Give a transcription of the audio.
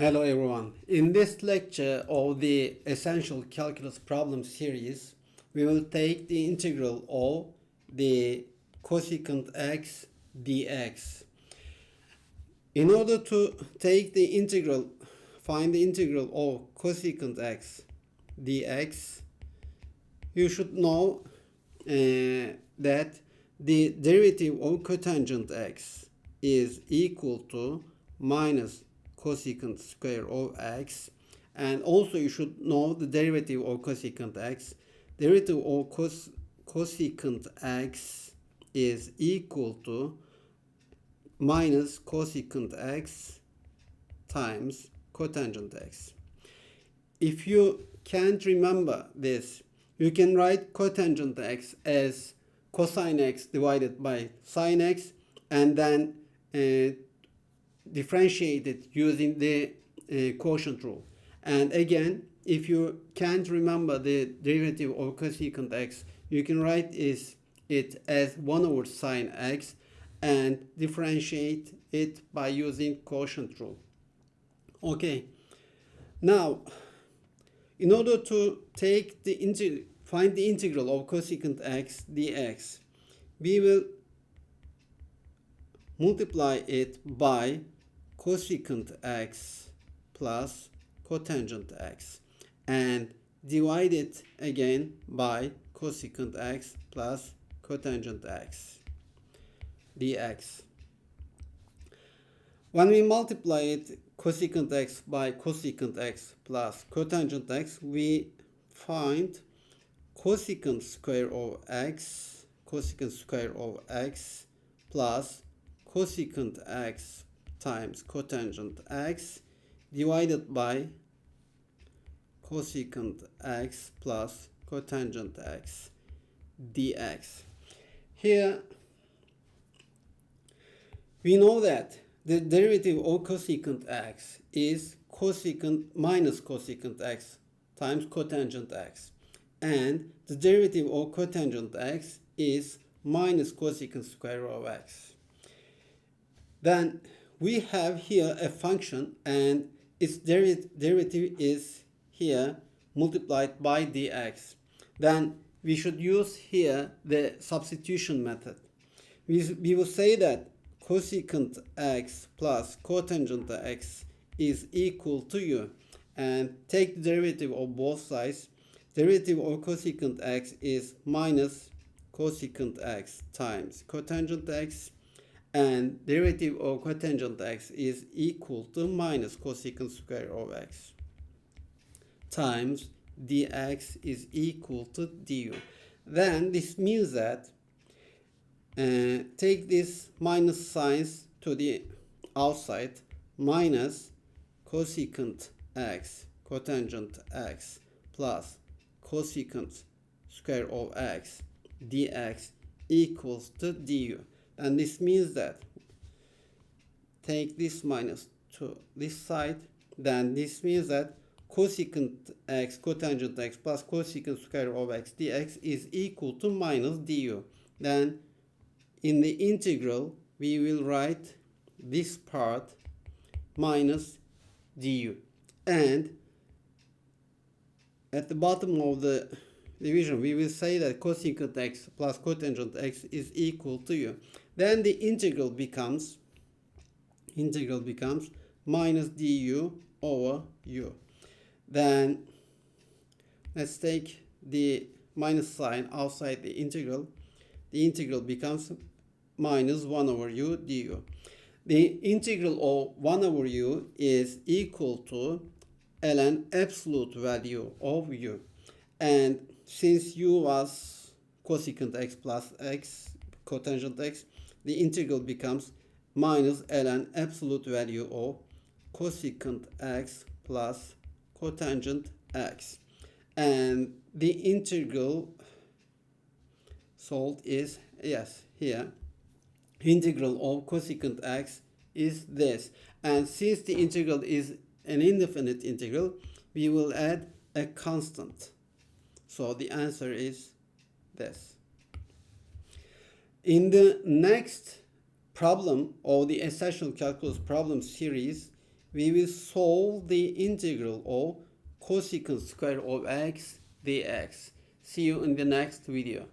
Hello everyone. In this lecture of the Essential Calculus Problem series, we will take the integral of the cosecant x dx. In order to take the integral, find the integral of cosecant x dx, you should know that the derivative of cotangent x is equal to minus cosecant square of x, and also you should know the derivative of cosecant x. Derivative of cosecant x is equal to minus cosecant x times cotangent x. If you can't remember this, you can write cotangent x as cosine x divided by sine x, and then differentiate it using the quotient rule. And again, if you can't remember the derivative of cosecant x, you can write it as 1 over sine x and differentiate it by using quotient rule. Okay, now in order to take the find the integral of cosecant x dx, we will multiply it by cosecant x plus cotangent x and divide it again by cosecant x plus cotangent x dx. When we multiply it cosecant x by cosecant x plus cotangent x, we find cosecant square of x plus cosecant x times cotangent x divided by cosecant x plus cotangent x dx. Here we know that the derivative of cosecant x is cosecant minus cosecant x times cotangent x, and the derivative of cotangent x is minus cosecant square of x. Then we have here a function and its derivative is here multiplied by dx. Then we should use here the substitution method. We will say that cosecant x plus cotangent x is equal to u, and take the derivative of both sides. Derivative of cosecant x is minus cosecant x times cotangent x, and derivative of cotangent x is equal to minus cosecant square of x times dx is equal to du. Then this means that take this minus signs to the outside, minus cosecant x cotangent x plus cosecant square of x dx equals to du. And this means that take this minus to this side, then this means that cosecant x cotangent x plus cosecant square of x dx is equal to minus du. Then in the integral we will write this part minus du, and at the bottom of the division we will say that cosecant x plus cotangent x is equal to u. Then the integral becomes minus du over u. Then let's take the minus sign outside the integral. The integral becomes minus 1 over u du. The integral of 1 over u is equal to ln absolute value of u. And since u was cosecant x plus x cotangent x, the integral becomes minus ln absolute value of cosecant x plus cotangent x. And the integral solved is, yes, here, integral of cosecant x is this. And since the integral is an indefinite integral, we will add a constant. So the answer is this. In the next problem of the Essential Calculus problem series, we will solve the integral of cosecant square of x dx. See you in the next video.